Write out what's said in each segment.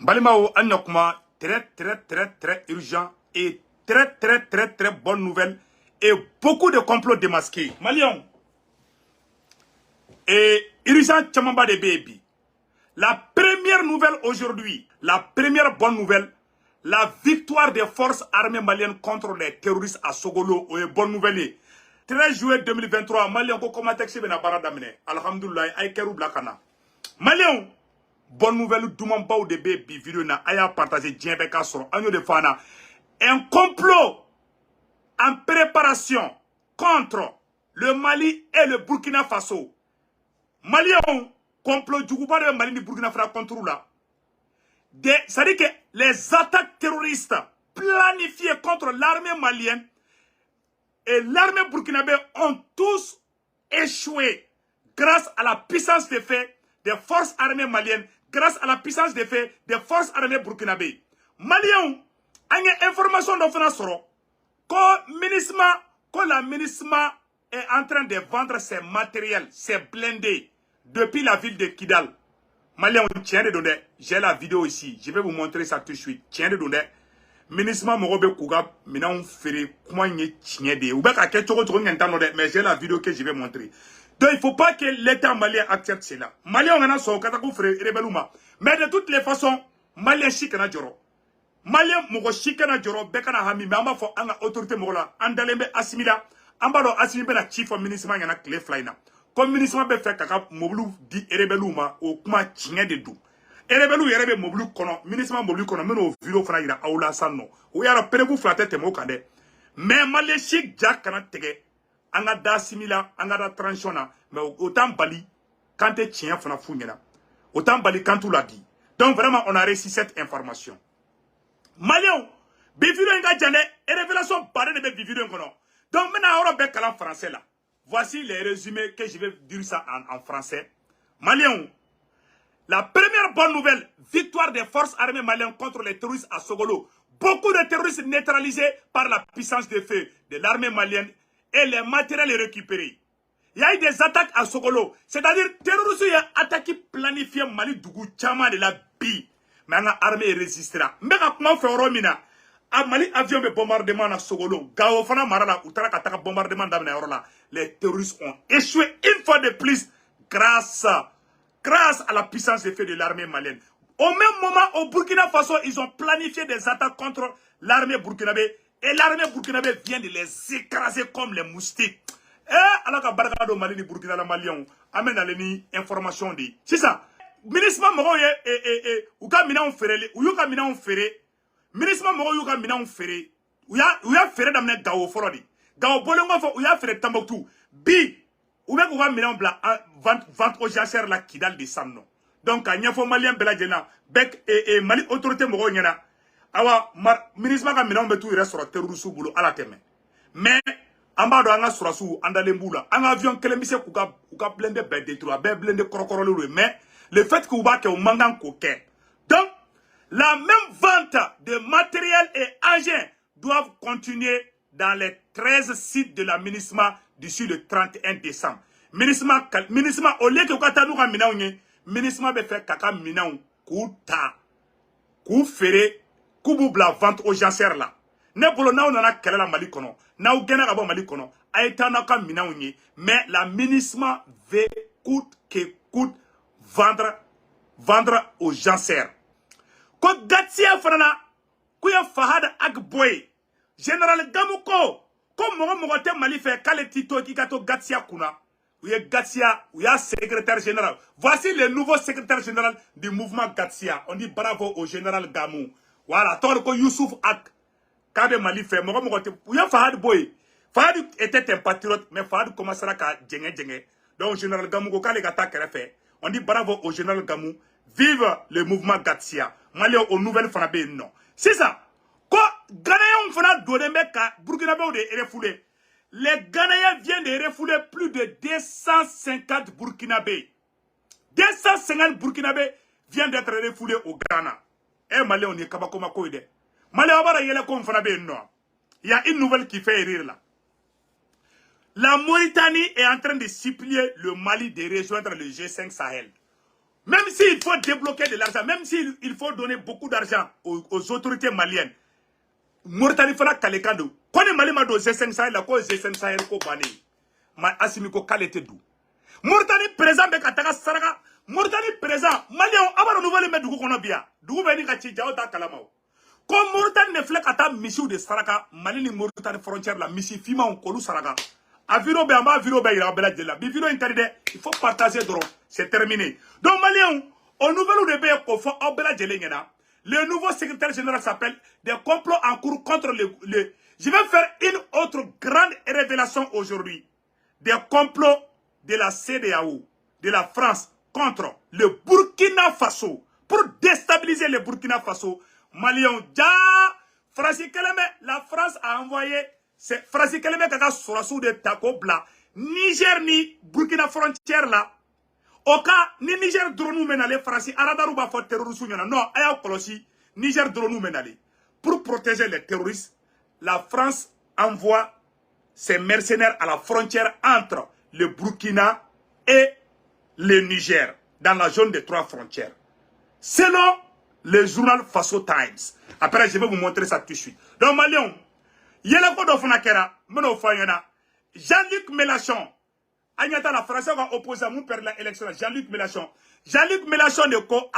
Balimao Anyokuma, très urgent et très bonne nouvelle et beaucoup de complots démasqués. Malion et urgent Tchamamba de Baby. La première nouvelle aujourd'hui, la première bonne nouvelle, la victoire des forces armées maliennes contre les terroristes à Sogolo est bonne nouvelle. 13 juillet 2023, Malion ko comment texte bena baradamine. Alhamdulillah, ay keru blakana. Malion bonne nouvelle, Doumambao de Baby, vidéo na aya partagé Djembeka sur Agno de Fana. Un complot en préparation contre le Mali et le Burkina Faso. Malion, complot du gouvernement de Mali et Burkina Faso contre là. C'est-à-dire que les attaques terroristes planifiées contre l'armée malienne et l'armée burkinabé ont tous échoué grâce à la puissance des faits des forces armées maliennes, grâce à la puissance des faits des forces armées burkinabé. Maliens, il y a une information dont on a soro que la ministre est en train de vendre ses matériels, ses blindés depuis la ville de Kidal. Maliens, tiens de donner, j'ai la vidéo ici, je vais vous montrer ça tout de suite. Tiens de donner. Ministre Morobe Kouga, maintenant on fait comment il tient de. Ou bien qu'à quelque chose, mais j'ai la vidéo que je vais montrer. Donc il ne faut pas que l'État malien accepte cela. Malien, on a son katakou frère rebeluma. Mais de toutes les façons, Malien chikana joro. Malien mogo chikana joro, bekana hami, mais on va faire une autorité mogola. Andalembe assimila. Ambalo assimila na chief of ministre yana clé flyna. Comme ministre be fait kaka moblu di rebeluma au kuma tient de dou. Erebelu yerebe moblu kono, ministre moblu kono, meno vidéo fana ira aula sanno. Ou yara perebu flate temo kande. Mais malechik jak kana tege. Anga da simila, anga da transiona. Mais autant bali, quand t'es tien fana founyena. Autant bali quand tu l'as dit. Donc vraiment, on a réussi cette information. Malion, bivideo nga jane, et révélation barre de bivideo kono. Donc maintenant, on va parler en français là. Voici les résumés que je vais dire ça en français. Malion. La première bonne nouvelle, victoire des forces armées maliennes contre les terroristes à Sogolo. Beaucoup de terroristes neutralisés par la puissance de feu de l'armée malienne et les matériels récupérés. Il y a eu des attaques à Sogolo. C'est-à-dire, terroristes ont attaqué planifié Mali Dougou Tchama de la BI. Mais l'armée résistera. Mais comment faire Romina? A Mali avion de bombardement à Sogolo. Gao Fana Marala, ou Tarakataka bombardement d'Amna. Les terroristes ont échoué une fois de plus grâce à la puissance des feux de l'armée malienne. Au même moment, au Burkina Faso, ils ont planifié des attaques contre l'armée burkinabé. Et l'armée burkinabé vient de les écraser comme les moustiques. Et alors que Bargado Mali, Burkina la Malien, amène à l'ennemi information de. C'est ça. Ministre Moroye ou ka mina on ferré, ou yuka mina on ferré. Ministre Moroye ou ka mina on ferré. Ou ya ferré d'amener Gao Forodi. Gao Bolongo ou ya ferré Tamboutou. Bi. Ou bien qu'on va mettre en blanc, vente aux jachères la Kidal de Samno. Donc, il y a un malien beladjena, bec et Mali autorité moro nyana. Awa, ministre m'a mis en betou, il reste sur le terrorisme boulot à la teme. Mais, en bas de l'anga sur la sou, en dalemboula, un avion que les messieurs kouka blende bête détruit, blende krokorolo, mais le fait que vous battez au mangan coquin. Donc, la même vente de matériel et engins doivent continuer dans les 13 sites de la ministre d'ici le 31 décembre. Ministre, au lieu que vous avez dit ministre be fait kaka minaou, kouta, kou ferré, kou boubla vente aux jancères là. Ne bolo na on a kele la Mali kono, na ou gena gabo Mali kono, aïta na ka minaou nye, mais la ministre veut coûte que coûte vendre aux jancères. Ko Gatsia Frana, kouya Fahad Agboy, Général Gamouko, comme mon te Mali fait kale tito ki gato Gatsia Kuna, ou ya Gatsia, ou ya secrétaire général. Voici le nouveau secrétaire général du mouvement Gatsia. On dit bravo au général Gamou. Voilà, tant que Youssouf Ak, Kabe Mali fait, mon te, ou ya Fahad Boy. Fahad était un patriote, mais Fahad commencera à djenge. Donc, général Gamou, quand les gata qu'elle fait, on dit bravo au général Gamou. Vive le mouvement Gatsia. Mali aux nouvelles Fanabé, non. C'est ça. Quand Ghanéens fana Dodemeka, Burkinabé de refoulé. Les Ghanéens viennent de refouler plus de 250 Burkinabés. 250 Burkinabés viennent d'être refoulés au Ghana. Et Mali, on est Kabakoma Koide. Mali, il y a une nouvelle qui fait rire là. La Mauritanie est en train de supplier le Mali de rejoindre le G5 Sahel. Même s'il faut débloquer de l'argent, même s'il faut donner beaucoup d'argent aux autorités maliennes, Mauritanie fana kalekando. Kone Mali ma do G5 Sahel la ko G5 Sahel ko bani. Ma asimi ko kalete du. Mauritanie présent be kataka saraka. Mauritanie présent. Malien abaro nouvelle me dugu kono biya. Dugu be ni ka ci jaw ta kalamao. Ko Mauritanie ne flek ata misiu de saraka. Mali ni Mauritanie frontière la misi fima on kolu saraka. Aviro be amba aviro be ira bela jela. Bi viro interdit. Il faut partager dron. C'est terminé. Donc Malien au nouvel de be ko fo obela jele ngena. Le nouveau secrétaire général s'appelle des complots en cours contre le... Je vais faire une autre grande révélation aujourd'hui. Des complots de la CEDEAO, de la France, contre le Burkina Faso. Pour déstabiliser le Burkina Faso. Malion, Francis Keleme, la France a envoyé... Francis Keleme kaka sous de Tako Bla. Niger ni Burkina frontière là. Au cas, ni Niger dronou menale, Francis, Aradarou va faire terrorisme. Non, aya kolosi, Niger dronou menale. Pour protéger les terroristes, la France envoie ses mercenaires à la frontière entre le Burkina et le Niger, dans la zone des 3 frontières. Selon le journal Faso Times. Après, je vais vous montrer ça tout de suite. Donc, Malion, Yelako Dofunakera, Meno Fayana, Jean-Luc Mélenchon, Agnata la France va opposer à mon père l'élection, Jean-Luc Mélenchon. Jean-Luc Mélenchon de quoi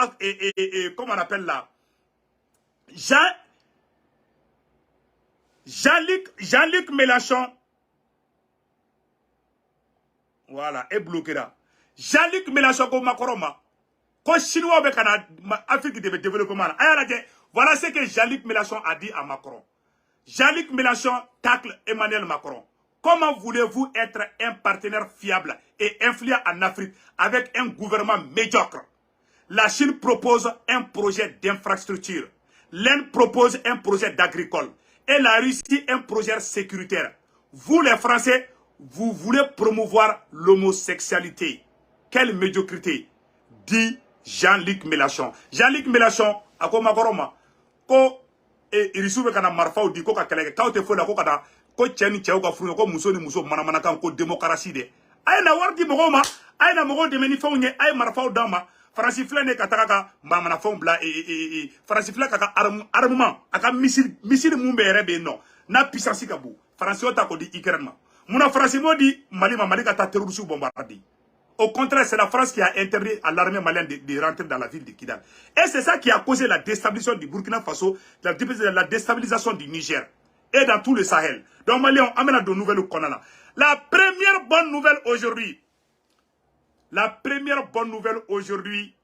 comment on appelle là? Jean-Luc Mélenchon. Voilà, est bloqué là. Jean-Luc Mélenchon comme Macron. Quand Chinois avec Afrique de développement. Voilà ce que Jean-Luc Mélenchon a dit à Macron. Jean-Luc Mélenchon tacle Emmanuel Macron. Comment voulez-vous être un partenaire fiable et influent en Afrique avec un gouvernement médiocre? La Chine propose un projet d'infrastructure. L'Inde propose un projet d'agricole. Et la Russie un projet sécuritaire. Vous les Français, vous voulez promouvoir l'homosexualité. Quelle médiocrité, dit Jean-Luc Mélenchon. Jean-Luc Mélenchon, à quoi Makoroma, ko irisuve kana marfa di ko ka keleke kaw te fola ko kada ko tieni tiaw ka furu ko muso ni muso manamana kan ko démocratie de ay na wardi mogo ma ay na mogo de meni fawnye ay marfa dama Francis Flane ka taka mamana fon bla Francis Flane ka armement aka missile mumbe rebe no na puissance ka bu Francis ta ko di Ukraine muna Francis modi Mali ka ta terroriste bombardi. Au contraire, c'est la France qui a interdit à l'armée malienne de rentrer dans la ville de Kidal. Et c'est ça qui a causé la déstabilisation du Burkina Faso, la déstabilisation du Niger et dans tout le Sahel. Donc, Maliens, on amène de nouvelles au Konana. La première bonne nouvelle aujourd'hui,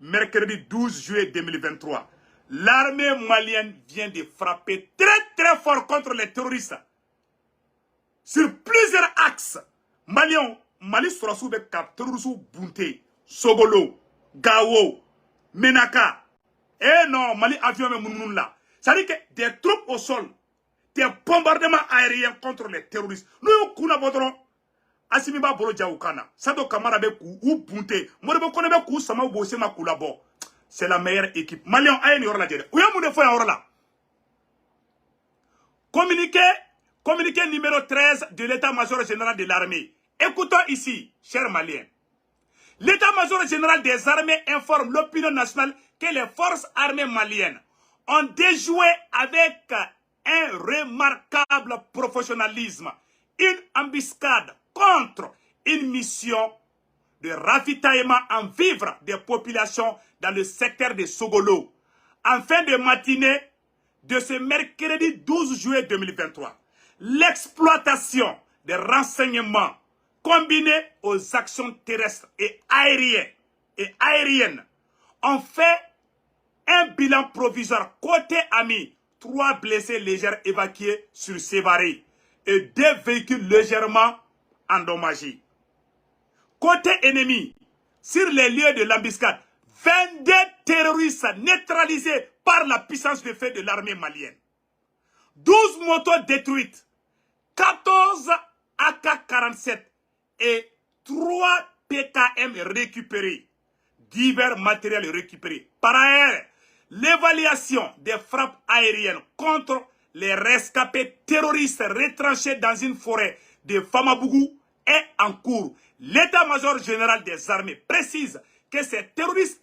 mercredi 12 juillet 2023, l'armée malienne vient de frapper très très fort contre les terroristes. Sur plusieurs axes, Maliens, Mali Sorassou be kap terrorisou Bunte, Sogolo, Gao, Menaka. Eh non, Mali avion me mounoun là. Ça dit que des troupes au sol, des bombardements aériens contre les terroristes. Nous kuna bodron. Asimiba boro jaoukana. Sado kamara be kou ou Bunte. Morebo kone be kou sama ou bosse ma kou là-bas. C'est la meilleure équipe. Malion ayen yor la djede. Ouya moune foy yor là. Communiqué numéro 13 de l'état-major général de l'armée. Écoutons ici, chers Maliens. L'état-major général des armées informe l'opinion nationale que les forces armées maliennes ont déjoué avec un remarquable professionnalisme une embuscade contre une mission de ravitaillement en vivres des populations dans le secteur de Sogolo en fin de matinée de ce mercredi 12 juillet 2023. L'exploitation des renseignements combinés aux actions terrestres et aériennes ont fait un bilan provisoire côté ami, 3 blessés légers évacués sur Sévaré et 2 véhicules légèrement endommagés. Côté ennemi, sur les lieux de l'embuscade, 22 terroristes neutralisés par la puissance de feu de l'armée malienne. 12 motos détruites, 14 AK-47 et 3 PKM récupérés, divers matériels récupérés. Par ailleurs, l'évaluation des frappes aériennes contre les rescapés terroristes retranchés dans une forêt de Famabougou est en cours. L'état-major général des armées précise que ces terroristes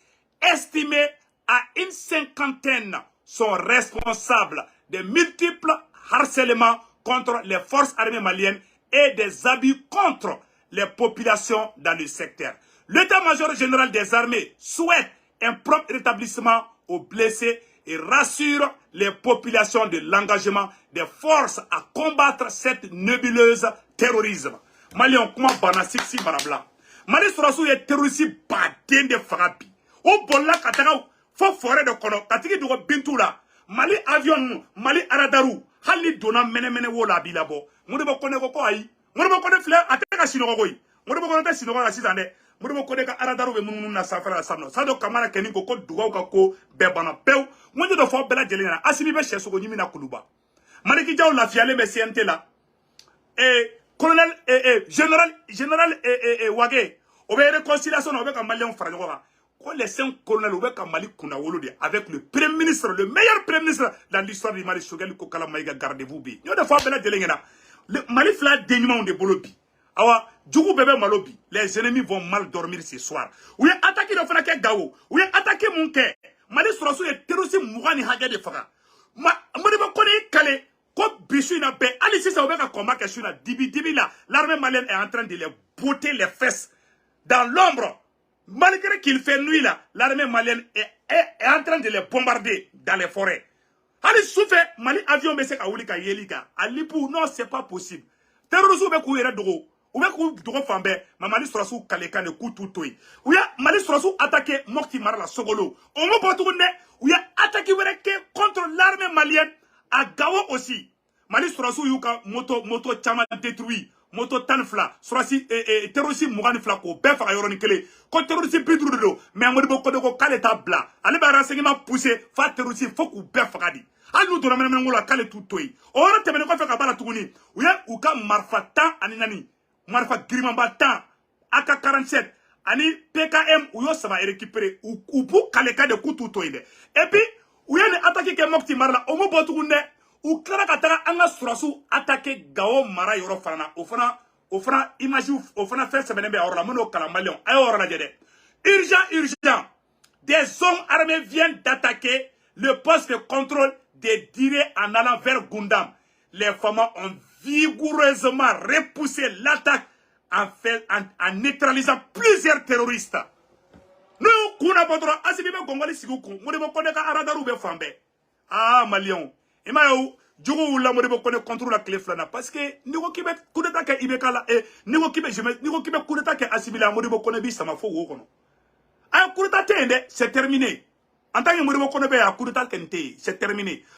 estimés à une cinquantaine sont responsables de multiples harcèlements contre les forces armées maliennes et des abus contre les populations dans le secteur. L'état-major général des armées souhaite un prompt rétablissement aux blessés et rassure les populations de l'engagement des forces à combattre cette nébuleuse terrorisme. Mali on comment bana siksi barabla. Mali surasu ye terroriste baden de farabi. O bolla kataka fo forêt de kono katiki dugo bintula. Mali avion Mali aradaru hali dona mene wola bilabo. Ngode bo kone ko ayi. Ngode bo kone fle ateka sinogo koyi. Ngode bo kone ta sinogo la sizande. Ngode bo kone ka aradaru be mununu na safara la samno. Sado kamara keni ko dugo ka ko be bana pew. Ngode do fo bela jelena asibi be cheso ko nyimi na kuluba. Mali ki jaw la fiale be CNT la. Colonel général Wage au réconciliation avec un malien frangora. Quand les 5 colonels avec un Mali Kunawolo avec le premier ministre, le meilleur premier ministre dans l'histoire du Mali, Choguel Kokala Maïga, gardez-vous bien. Nous avons fait le Mali fla dénuement de Bolobi. Awa, Djougou bébé Malobi, les ennemis vont mal dormir ce soir. Oui, attaquer le Fanake Gao, oui, attaquer mon quai. Mali Sorasso est terrorisé Mourani Haga de Faga. Ma connaît Calais. Comme Bissuna Bé, allez, si ça va combat question là, Dibi là, l'armée malienne est en train de les botter les fesses dans l'ombre. Malgré qu'il fait nuit là, l'armée malienne est en train de les bombarder dans les forêts. Allez, souffle, Mali avion bese ka wuli ka yelika. Alipou, non, c'est pas possible. Terrorisme be ku yere dogo. Ou be ku dogo fambe, ma Mali Sorassou kaleka ne ku tutoy. Ou ya Mali Sorassou attaqué Mokti Mara la Sogolo. On me potoune, ou ya attaqué contre l'armée malienne. À Gao aussi, Mali Sorassou yuka moto chama détruit, moto tanfla, Sorassi terroriste Mougani Flako, Bef à Yoronikele, quand terroriste Pidrudo, mais à Modibo Kodoko Kaleta Bla, allez par renseignement poussé, fa terroriste Foku Bef Fagadi. À nous de la même la Kale Toutoy. On a terminé quoi faire Kabala Touni, ou ya Uka Marfa Tan Aninani, Marfa Grimamba Tan, AK-47, Ani PKM, ou yo ça va récupérer, ou pour Kaleka de Koutoy. Et puis, ou y a des attaques qui Mokti Marla, au mot ou Clara Katara, Anga Sorassou, attaqué Gao Mara Yorofana, au fana, imagine, au fana fait se mener à Orlamono Kalamalion, à Orlagede. Urgent, des hommes armés viennent d'attaquer le poste de contrôle des Diré en allant vers Gundam. Les femmes ont vigoureusement repoussé l'attaque en neutralisant plusieurs terroristes. Nous, kuna bodro asibibe gongoli siguku mudebo kone ka aradaru be fambe ah malion imayo jugo la mudebo kone contrôle la clé flana parce que niko kibe coup d'état ke ibeka la niko kibe coup d'état ke asibila mudebo kone bi sama fo wo kono ay coup d'état tende c'est terminé en tant que mudebo kone be ya coup d'état kente c'est terminé